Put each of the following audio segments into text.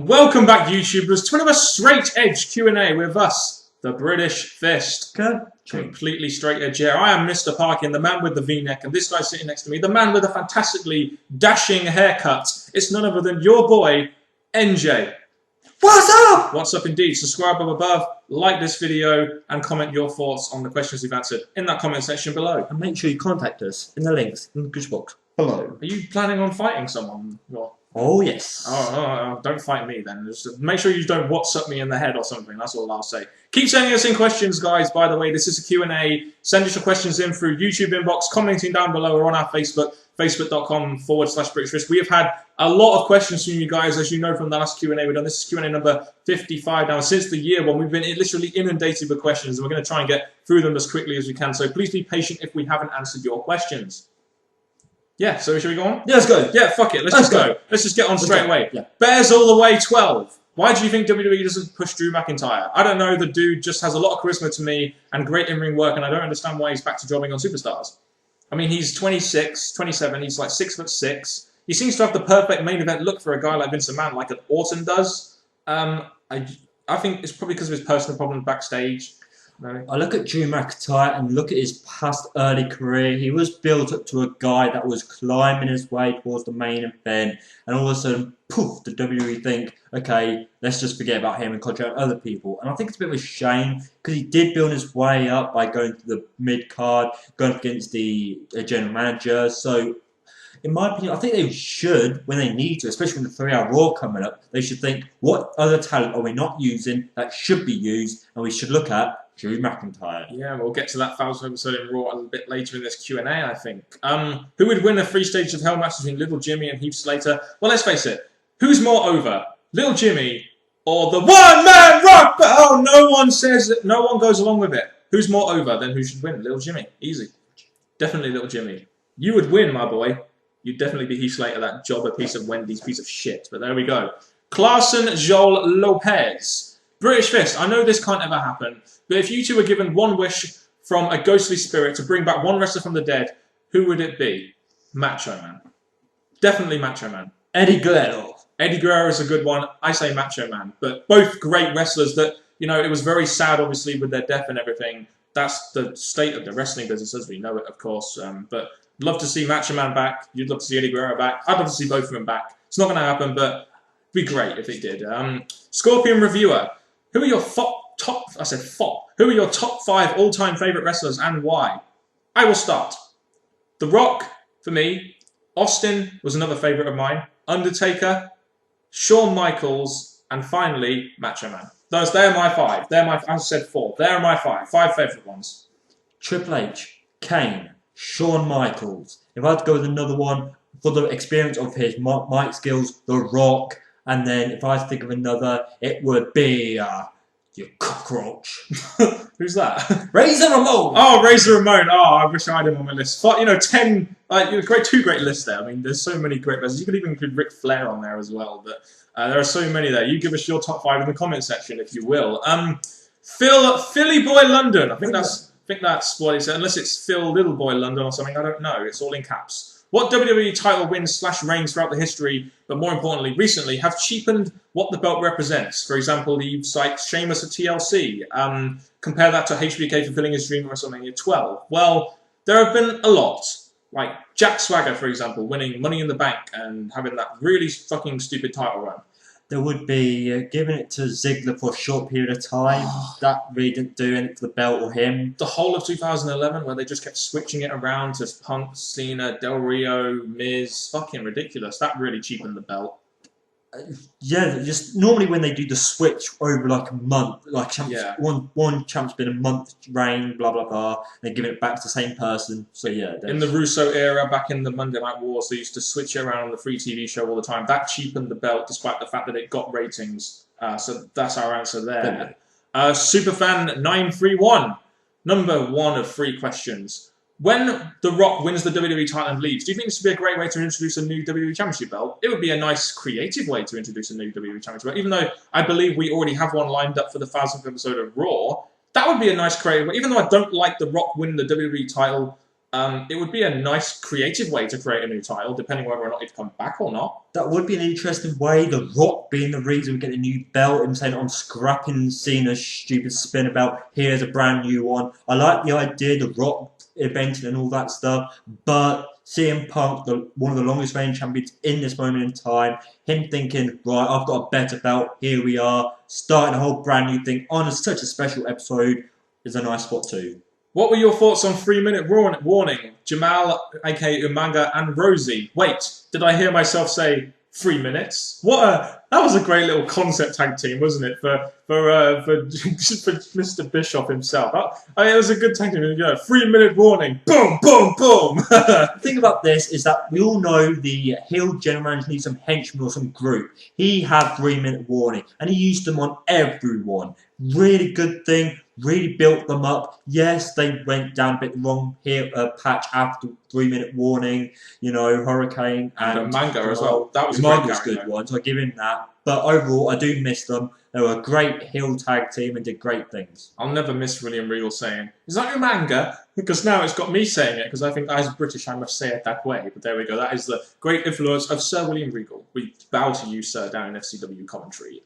Welcome back, YouTubers, to another straight edge Q&A with us, the British Fist. Completely straight edge here. I am Mr. Parkin, the man with the V-neck, and this guy sitting next to me, the man with a fantastically dashing haircut. It's none other than your boy, NJ. What's up? What's up indeed. Subscribe up above, like this video, and comment your thoughts on the questions we've answered in that comment section below. And make sure you contact us in the links in the description box below. Are you planning on fighting someone? Or... Oh, yes. Oh, don't fight me then. Just make sure you don't WhatsApp me in the head or something. That's all I'll say. Keep sending us in questions, guys. By the way, this is a Q&A. Send us your questions in through YouTube inbox, commenting down below, or on our Facebook, facebook.com/BritishFist. We have had a lot of questions from you guys, as you know from the last Q&A we've done. This is Q&A number 55 now. Since the year one, we've been literally inundated with questions, and we're going to try and get through them as quickly as we can. So please be patient if we haven't answered your questions. Yeah, so should we go on? Yeah, let's go. Yeah, fuck it. Let's just go. Let's just get on straight away. Yeah. Bears all the way 12. Why do you think WWE doesn't push Drew McIntyre? I don't know. The dude just has a lot of charisma to me and great in-ring work, and I don't understand why he's back to jobbing on superstars. I mean, he's 26, 27. He's like 6'6". He seems to have the perfect main event look for a guy like Vince McMahon, like an Orton does. I think it's probably because of his personal problems backstage. No. I look at Drew McIntyre and look at his past early career. He was built up to a guy that was climbing his way towards the main event, and all of a sudden, poof, the WWE think, okay, let's just forget about him and concentrate on other people. And I think it's a bit of a shame, because he did build his way up by going to the mid-card, going up against the general manager. So, in my opinion, I think they should, when they need to, especially when the 3-hour Raw coming up, they should think, what other talent are we not using that should be used, and we should look at Drew McIntyre. Yeah, we'll get to that 1000th episode in Raw a little bit later in this Q&A, I think. Who would win a 3 stages of hell match between Little Jimmy and Heath Slater? Well, let's face it. Who's more over? Little Jimmy or the one-man rock? Oh, no one says it. No one goes along with it. Who's more over? Then who should win? Little Jimmy. Easy. Definitely Little Jimmy. You would win, my boy. You'd definitely be Heath Slater, that jobber piece of Wendy's piece of shit. But there we go. Clarkson Joel Lopez. British Fist, I know this can't ever happen, but if you two were given one wish from a ghostly spirit to bring back one wrestler from the dead, who would it be? Macho Man. Definitely Macho Man. Eddie Guerrero. Eddie Guerrero is a good one. I say Macho Man. But both great wrestlers that, you know, it was very sad, obviously, with their death and everything. That's the state of the wrestling business as we know it, of course. But love to see Macho Man back. You'd love to see Eddie Guerrero back. I'd love to see both of them back. It's not going to happen, but it'd be great if it did. Scorpion Reviewer. Who are your Who are your top 5 all-time favourite wrestlers and why? I will start. The Rock, for me. Austin was another favourite of mine. Undertaker, Shawn Michaels, and finally, Macho Man. They're my 5. I said 4. They're my 5. 5 favourite ones. Triple H, Kane, Shawn Michaels. If I had to go with another one, for the experience of his mic skills, The Rock. And then, if I had to think of another, it would be, your cockroach. Who's that? Razor Ramon! Oh, Razor Ramon. Oh, I wish I had him on my list. But, you know, 10, two great lists there. I mean, there's so many great wrestlers. You could even include Ric Flair on there as well. But there are so many there. You give us your top 5 in the comment section, if you will. Philly Boy London. I think that's what he said. Unless it's Phil Little Boy London or something. I don't know. It's all in caps. What WWE title wins / reigns throughout the history, but more importantly, recently, have cheapened what the belt represents? For example, you cite Sheamus at TLC. Compare that to HBK fulfilling his dream at WrestleMania 12. Well, there have been a lot. Like Jack Swagger, for example, winning Money in the Bank and having that really fucking stupid title run. There would be giving it to Ziggler for a short period of time. That really didn't do anything for the belt or him. The whole of 2011, where they just kept switching it around to Punk, Cena, Del Rio, Miz. Fucking ridiculous. That really cheapened the belt. Yeah, just normally when they do the switch over like a month, like one champ's been a month reign, blah blah blah, they're giving it back to the same person. So yeah. In the Russo era, back in the Monday Night Wars, they used to switch it around on the free TV show all the time. That cheapened the belt, despite the fact that it got ratings. So that's our answer there. Superfan 931, number 1 of 3 questions. When The Rock wins the WWE title and leaves, do you think this would be a great way to introduce a new WWE Championship belt? It would be a nice, creative way to introduce a new WWE Championship belt, even though I believe we already have one lined up for the 1000th episode of Raw. That would be a nice creative way. Even though I don't like The Rock winning the WWE title, It would be a nice creative way to create a new title, depending whether or not it'd come back or not. That would be an interesting way. The Rock being the reason we get a new belt, and saying I'm scrapping Cena's stupid spinner belt. Here's a brand new one. I like the idea, the Rock inventing and all that stuff, but CM Punk, one of the longest reigning champions in this moment in time, him thinking, right, I've got a better belt. Here we are, starting a whole brand new thing on such a special episode is a nice spot too. What were your thoughts on 3-minute warning? Jamal, aka Umaga, and Rosie. Wait, did I hear myself say 3 minutes? That was a great little concept tag team, wasn't it? For Mr. Bischoff himself. It was a good tag team. 3-minute warning. Boom, boom, boom. The thing about this is that we all know the heel general manager needs some henchmen or some group. He had 3-minute warning, and he used them on everyone. Really good thing. Really built them up. Yes, they went down a bit wrong here patch after 3-minute warning. Hurricane and Manga as well. That was a Manga's good one, so I give him that. But overall, I do miss them. They were a great heel tag team and did great things. I'll never miss William Regal saying, "Is that your manga?" Because now it's got me saying it, because I think as British I must say it that way. But there we go. That is the great influence of Sir William Regal. We bow to you, sir, down in FCW commentary.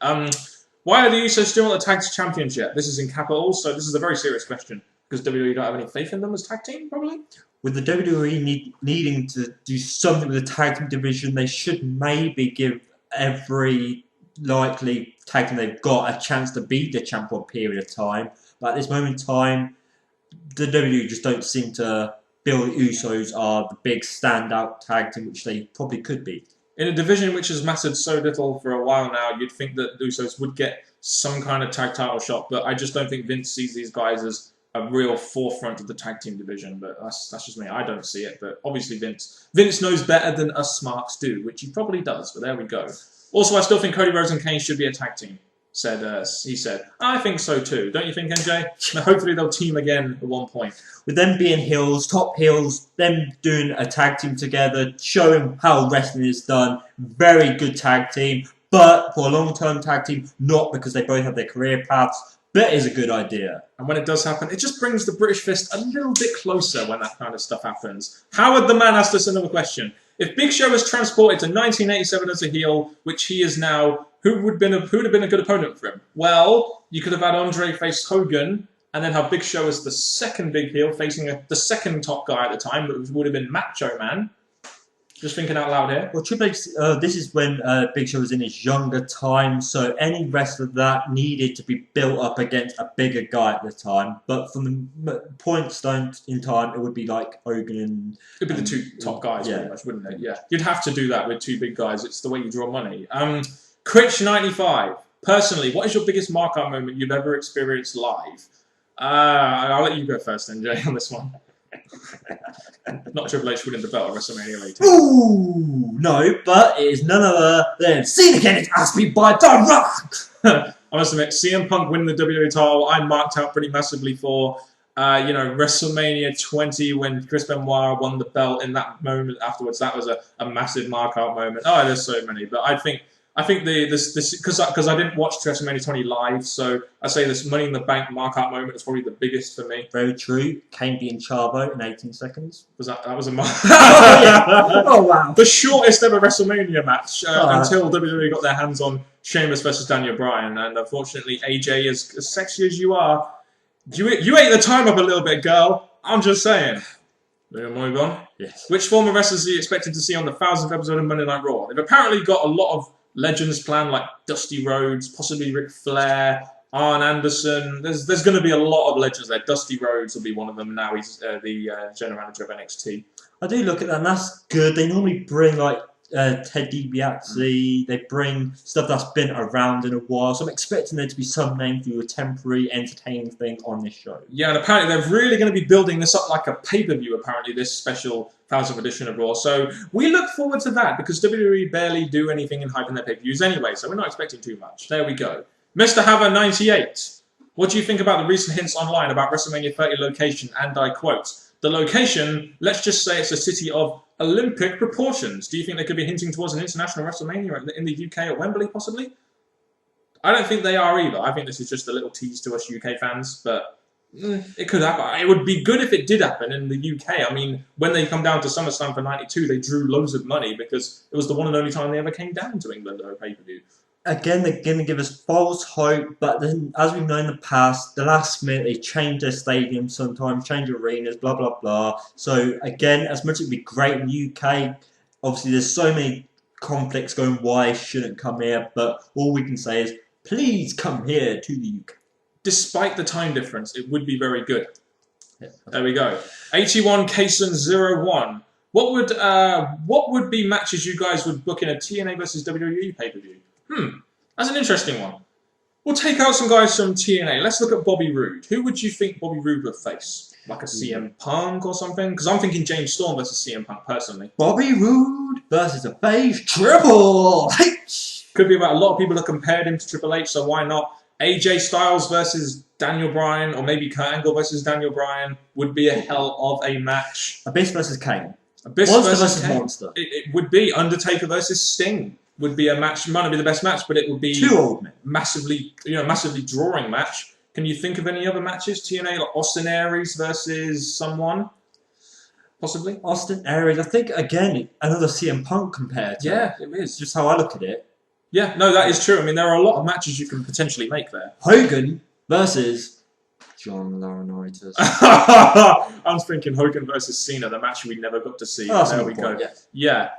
Why are the Usos still at the Tag Championship? This is in capitals, so this is a very serious question. Because WWE don't have any faith in them as tag team, probably? With the WWE needing to do something with the Tag Team Division, they should maybe give every likely tag team they've got a chance to be the champ for a period of time. But at this moment in time, the WWE just don't seem to feel the Usos are the big standout tag team, which they probably could be. In a division which has mattered so little for a while now, you'd think that the Usos would get some kind of tag title shot, but I just don't think Vince sees these guys as a real forefront of the tag team division. But that's just me. I don't see it. But obviously Vince knows better than us smarks do, which he probably does. But there we go. Also, I still think Cody Rhodes and Kane should be a tag team. He said, I think so too. Don't you think, NJ? Now, hopefully they'll team again at one point. With them being heels, top heels, them doing a tag team together, showing how wrestling is done. Very good tag team, but for a long-term tag team, not because they both have their career paths, but is a good idea. And when it does happen, it just brings the British fist a little bit closer when that kind of stuff happens. Howard the Man asked us another question. If Big Show was transported to 1987 as a heel, which he is now, who would have been a good opponent for him? Well, you could have had Andre face Hogan, and then have Big Show as the second big heel, facing the second top guy at the time, which would have been Macho Man. Just thinking out loud here. Well, Triple H, this is when Big Show was in his younger time, so any wrestler that needed to be built up against a bigger guy at the time. But from the point in time, it would be like Hogan and... It'd be the two top guys, pretty much, wouldn't it? Yeah. You'd have to do that with two big guys. It's the way you draw money. Critch95. Personally, what is your biggest mark-up moment you've ever experienced live? I'll let you go first then, Jay, on this one. Not Triple H winning the belt at WrestleMania 18. Ooh, no, but it is none other than Cena getting asked me by The Rock. I must admit, CM Punk winning the WWE title, I marked out pretty massively for. WrestleMania 20 when Chris Benoit won the belt. In that moment afterwards, that was a massive mark-out moment. Oh, there's so many, but I think this because I didn't watch WrestleMania 20 live, so I say this Money in the Bank mark-out moment is probably the biggest for me. Very true. Kane beating Chavo in 18 seconds. That was a mark? Oh, yeah. Oh, wow. The shortest ever WrestleMania match until WWE got their hands on Sheamus versus Daniel Bryan, and unfortunately AJ, as sexy as you are, you ate the time up a little bit, girl. I'm just saying. We're going to move on. Yes. Which former wrestlers are you expected to see on the 1000th episode of Monday Night Raw? They've apparently got a lot of legends planned, like Dusty Rhodes, possibly Ric Flair, Arn Anderson. There's going to be a lot of legends there. Dusty Rhodes will be one of them now. He's the general manager of NXT. I do look at that, and that's good. They normally bring like Ted DiBiase. They bring stuff that's been around in a while. So I'm expecting there to be some name for a temporary, entertaining thing on this show. Yeah, and apparently they're really going to be building this up like a pay-per-view, apparently, this special 1000th edition of Raw. So we look forward to that, because WWE barely do anything in hyping their pay-per-views anyway, so we're not expecting too much. There we go. Mr. Haver98. What do you think about the recent hints online about WrestleMania 30 location? And I quote, the location, let's just say it's a city of Olympic proportions. Do you think they could be hinting towards an international WrestleMania in the UK at Wembley, possibly? I don't think they are either. I think this is just a little tease to us UK fans, but It could happen. It would be good if it did happen in the UK. I mean, when they come down to SummerSlam for '92, they drew loads of money because it was the one and only time they ever came down to England at a pay-per-view. Again, they're going to give us false hope, but then, as we've known in the past, the last minute they change their stadiums sometimes, change arenas, blah, blah, blah. So, again, as much as it'd be great in the UK, obviously there's so many conflicts going why it shouldn't come here, but all we can say is, please come here to the UK. Despite the time difference, it would be very good. Yeah. There we go. 81 Kason 01. What would be matches you guys would book in a TNA versus WWE pay-per-view? That's an interesting one. We'll take out some guys from TNA. Let's look at Bobby Roode. Who would you think Bobby Roode would face? Like a CM Punk or something? Because I'm thinking James Storm versus CM Punk, personally. Bobby Roode versus a face Triple H! Could be about a lot of people have compared him to Triple H, so why not? AJ Styles versus Daniel Bryan, or maybe Kurt Angle versus Daniel Bryan, would be a hell of a match. Abyss versus Kane. Abyss Monster versus Kane. Monster. It would be Undertaker versus Sting. Would be a match. Might not be the best match, but it would be two old men. Massively drawing match. Can you think of any other matches? TNA, like Austin Aries versus someone, possibly. Austin Aries. I think again another CM Punk compared. Yeah, it is. Just how I look at it. Yeah, no, that is true. I mean, there are a lot of matches you can potentially make there. Hogan versus John Laurinaitis. I'm thinking Hogan versus Cena, the match we never got to see. Oh, there we go. Yeah.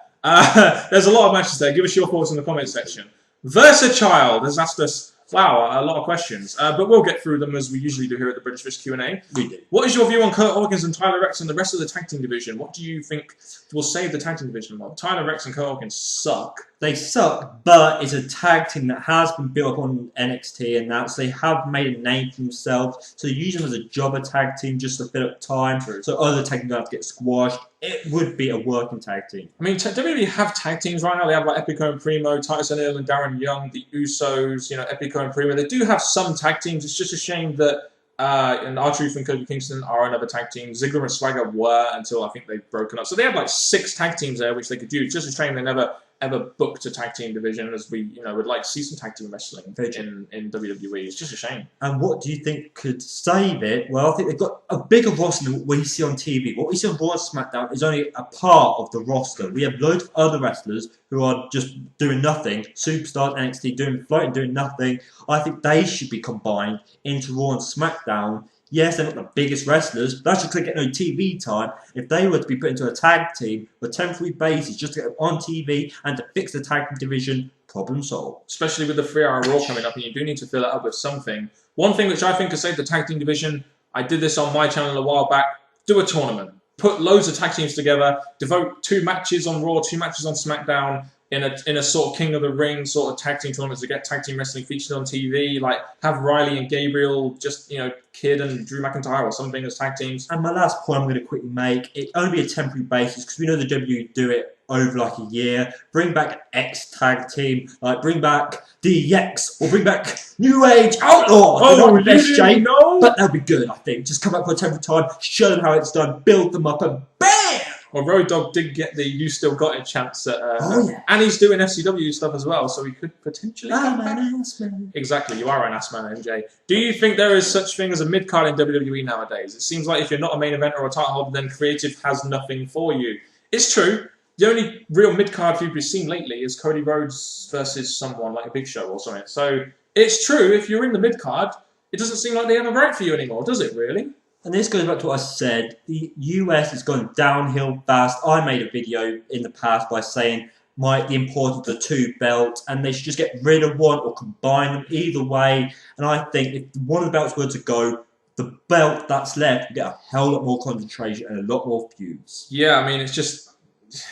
There's a lot of matches there. Give us your thoughts in the comment section. Versachild has asked us, wow, a lot of questions. But we'll get through them as we usually do here at the British Fish Q&A. We do. What is your view on Kurt Hawkins and Tyler Rex and the rest of the tag team division? What do you think will save the tag team division? Well, Tyler Rex and Kurt Hawkins suck. They suck, but it's a tag team that has been built up on NXT and that, so they have made a name for themselves. So they use them as a jobber tag team just to fill up time, so other tag teams don't have to get squashed. It would be a working tag team. I mean, WWE have tag teams right now. They have like Epico and Primo, Titus O'Neil and Darren Young, the Usos, Epico and Primo. They do have some tag teams. It's just a shame that and R-Truth and Kofi Kingston are another tag team. Ziggler and Swagger were until I think they've broken up. So they have like 6 tag teams there, which they could use. Just a shame they never ever booked a tag team division, as we would like to see some tag team wrestling in WWE. It's just a shame. And what do you think could save it? Well, I think they've got a bigger roster than what we see on TV. What we see on Raw and SmackDown is only a part of the roster. We have loads of other wrestlers who are just doing nothing. Superstars, NXT, floating, doing nothing. I think they should be combined into Raw and SmackDown. Yes, they're not the biggest wrestlers, but that's just to get no TV time. If they were to be put into a tag team for a temporary basis just to get them on TV and to fix the tag team division, problem solved. Especially with the 3-hour Raw coming up, and you do need to fill it up with something. One thing which I think could save the tag team division, I did this on my channel a while back, do a tournament. Put loads of tag teams together, devote 2 matches on Raw, 2 matches on SmackDown, in a sort of King of the Ring sort of tag team tournament to get tag team wrestling featured on TV, like have Riley and Gabriel, just Kid and Drew McIntyre or something as tag teams. And my last point I'm going to quickly make, it only be a temporary basis because we know the WWE do it over like a year. Bring back X tag team, like bring back DX or bring back New Age Outlaw. Oh, not the best shape, know? but that'll be good. I think just come back for a temporary time, show them how it's done, build them up, and bam. Well, Road Dogg did get the "You Still Got It" chance at, yeah. And he's doing FCW stuff as well, so he could potentially come back. Ass man. Exactly, you are an ass man, MJ. Do you think there is such thing as a mid-card in WWE nowadays? It seems like if you're not a main event or a title holder, then creative has nothing for you. It's true. The only real mid-card feud we've seen lately is Cody Rhodes versus someone like a Big Show or something. So it's true, if you're in the mid-card, it doesn't seem like they have a right for you anymore, does it really? And this goes back to what I said. The US has gone downhill fast. I made a video in the past by saying the importance of the 2 belts, and they should just get rid of one or combine them either way. And I think if one of the belts were to go, the belt that's left will get a hell lot more concentration and a lot more feuds. Yeah, I mean, it's just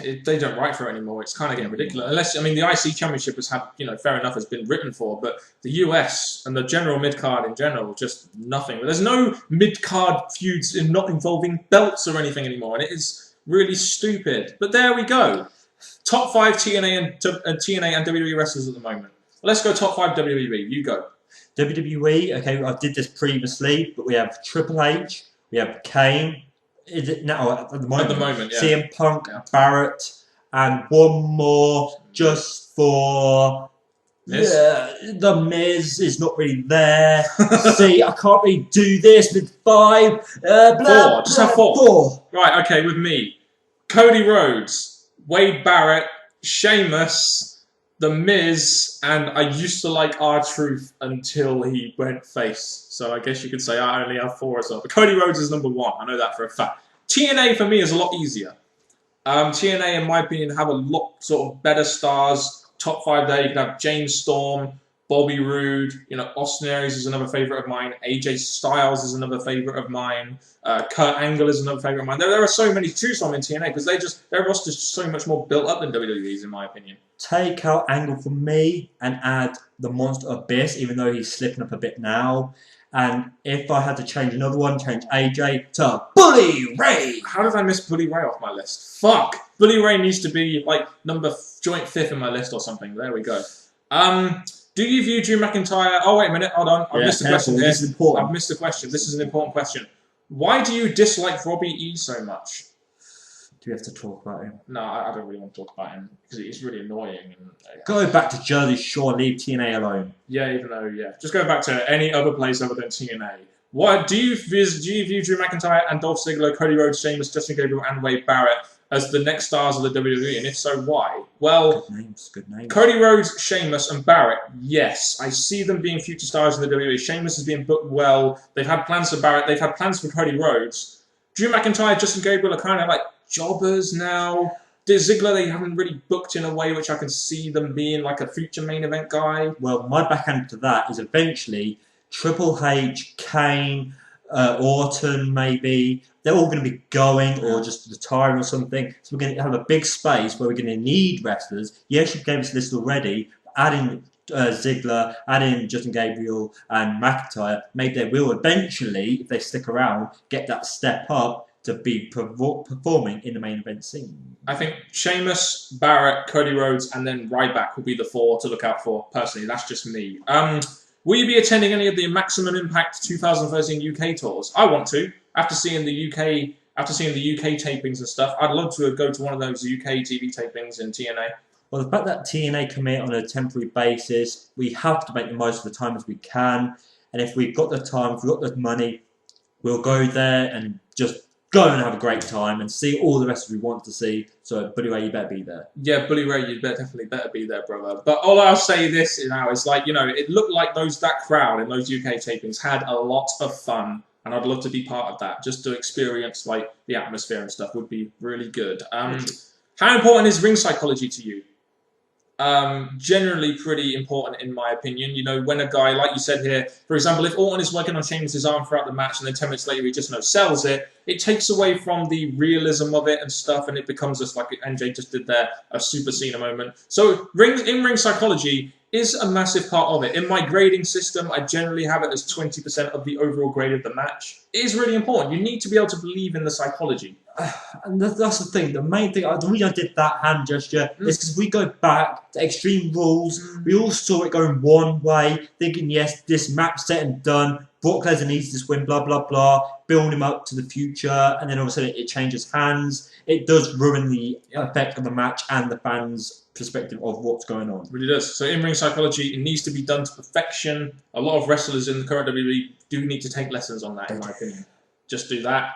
they don't write for it anymore. It's kind of getting ridiculous. Unless, I mean, the IC Championship has had, fair enough, has been written for, but the US and the general mid-card in general, just nothing. There's no mid-card feuds not involving belts or anything anymore, and it is really stupid. But there we go. Top 5 TNA and WWE wrestlers at the moment. Let's go top 5 WWE. You go. WWE, okay, I did this previously, but we have Triple H, we have Kane. Is it now at the moment? Yeah. CM Punk, Barrett, and one more just for Miz? Yeah, the Miz is not really there. See, I can't really do this with 5. Four. Just have 4. 4. Right, okay, with me. Cody Rhodes, Wade Barrett, Sheamus, The Miz, and I used to like R-Truth until he went face. So I guess you could say I only have 4 as well. But Cody Rhodes is number 1. I know that for a fact. TNA for me is a lot easier. TNA, in my opinion, have a lot sort of better stars. Top 5 there, you could have James Storm, Bobby Roode, Austin Aries is another favourite of mine, AJ Styles is another favourite of mine, Kurt Angle is another favourite of mine. There are so many to choose from in TNA because their roster's just so much more built up than WWE's, in my opinion. Take out Angle from me and add the Monster Abyss, even though he's slipping up a bit now. And if I had to change another one, change AJ to Bully Ray. How did I miss Bully Ray off my list? Fuck! Bully Ray needs to be like joint 5th in my list or something. There we go. Do you view Drew McIntyre... Oh, wait a minute. Hold on. I've missed a question here. This is important. I've missed a question. This is an important question. Why do you dislike Robbie E so much? Do we have to talk about him? No, I don't really want to talk about him because he's really annoying. And Go back to Jersey Shore, leave TNA alone. yeah, even though, just go back to any other place other than TNA. Do you view Drew McIntyre and Dolph Ziggler, Cody Rhodes, Sheamus, Justin Gabriel, and Wade Barrett as the next stars of the WWE? And if so, why? Well, good names. Cody Rhodes, Sheamus, and Barrett, yes. I see them being future stars in the WWE. Sheamus is being booked well. They've had plans for Barrett. They've had plans for Cody Rhodes. Drew McIntyre, Justin Gabriel are kind of like jobbers now. Ziggler, they haven't really booked in a way which I can see them being like a future main event guy. Well, my backhand to that is eventually Triple H, Kane, Orton, maybe. They're all going to be going or just retiring or something. So we're going to have a big space where we're going to need wrestlers. Yes, you gave us a list already. Adding Ziggler, adding Justin Gabriel and McIntyre, maybe they will eventually, if they stick around, get that step up to be performing in the main event scene. I think Sheamus, Barrett, Cody Rhodes, and then Ryback will be the 4 to look out for, personally. That's just me. Will you be attending any of the Maximum Impact 2013 UK tours? I want to. After seeing the UK tapings and stuff, I'd love to go to one of those UK TV tapings in TNA. Well, the fact that TNA come in on a temporary basis, we have to make the most of the time as we can. And if we've got the time, if we've got the money, we'll go there and just go and have a great time and see all the wrestlers we want to see. So, Bully Ray, you better be there. Yeah, Bully Ray, you definitely better be there, brother. But all I'll say this now is like, it looked like that crowd in those UK tapings had a lot of fun. And I'd love to be part of that, just to experience like the atmosphere and stuff would be really good. How important is ring psychology to you? Generally pretty important in my opinion. When a guy, like you said here, for example, if Orton is working on Sheamus' arm throughout the match and then 10 minutes later he just sells it, it takes away from the realism of it and stuff, and it becomes just like NJ just did there, a Super Cena moment. So in-ring psychology is a massive part of it. In my grading system, I generally have it as 20% of the overall grade of the match. It is really important. You need to be able to believe in the psychology. And that's the thing. The main thing, the reason I did that hand gesture is because we go back to Extreme Rules. We all saw it going one way, thinking, yes, this match set and done. Brock Lesnar needs this win, blah, blah, blah. Build him up to the future. And then all of a sudden it changes hands. It does ruin the effect of the match and the fans' perspective of what's going on. It really does. So in-ring psychology, it needs to be done to perfection. A lot of wrestlers in the current WWE do need to take lessons on that, in my opinion. Just do that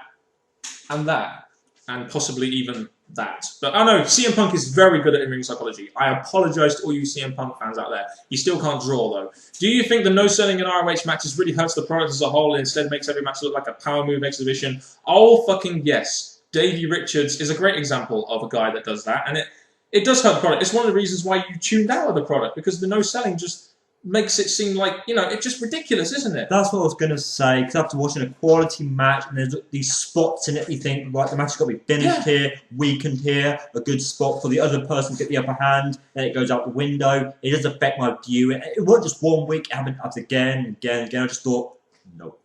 and that. And possibly even that. But I know CM Punk is very good at in-ring psychology. I apologise to all you CM Punk fans out there. He still can't draw, though. Do you think the no-selling in ROH matches really hurts the product as a whole and instead makes every match look like a power move exhibition? Oh, fucking yes. Davey Richards is a great example of a guy that does that. And it does hurt the product. It's one of the reasons why you tuned out of the product, because the no-selling just makes it seem like, it's just ridiculous, isn't it? That's what I was going to say, because after watching a quality match, and there's these spots in it, you think, right, the match has got to be finished here, weakened here, a good spot for the other person to get the upper hand, and it goes out the window. It does affect my view. It wasn't just 1 week, it happened again and again and again. I just thought, nope.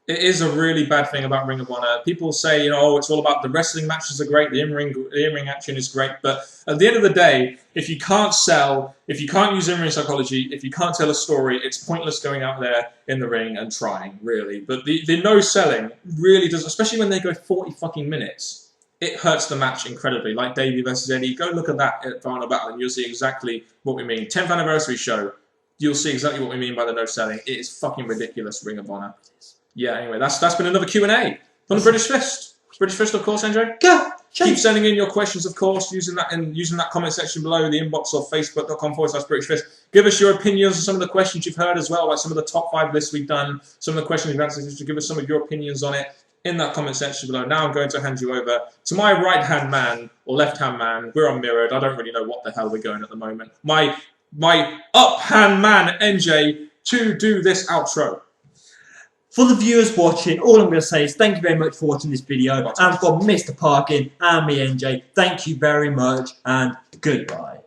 It is a really bad thing about Ring of Honor. People say, it's all about the wrestling matches are great, the in-ring action is great, but at the end of the day, if you can't sell, if you can't use in-ring psychology, if you can't tell a story, it's pointless going out there in the ring and trying, really. But the no-selling really does, especially when they go 40 fucking minutes, it hurts the match incredibly. Like Davey versus Eddie, go look at that at Final Battle and you'll see exactly what we mean. 10th anniversary show, you'll see exactly what we mean by the no selling. It is fucking ridiculous, Ring of Honor. Yeah, anyway, that's been another Q&A from the British Fist. British Fist, of course, Andre. Go! Keep sending in your questions, of course, using that comment section below, the inbox, or facebook.com/British Fist. Give us your opinions on some of the questions you've heard as well, like some of the top 5 lists we've done, some of the questions you've answered. Just give us some of your opinions on it in that comment section below. Now I'm going to hand you over to my right-hand man, or left-hand man. We're on mirrored. I don't really know what the hell we're going at the moment. My up-hand man, NJ, to do this outro. For the viewers watching, all I'm going to say is thank you very much for watching this video. And for Mr. Parkin and me, NJ, thank you very much and goodbye.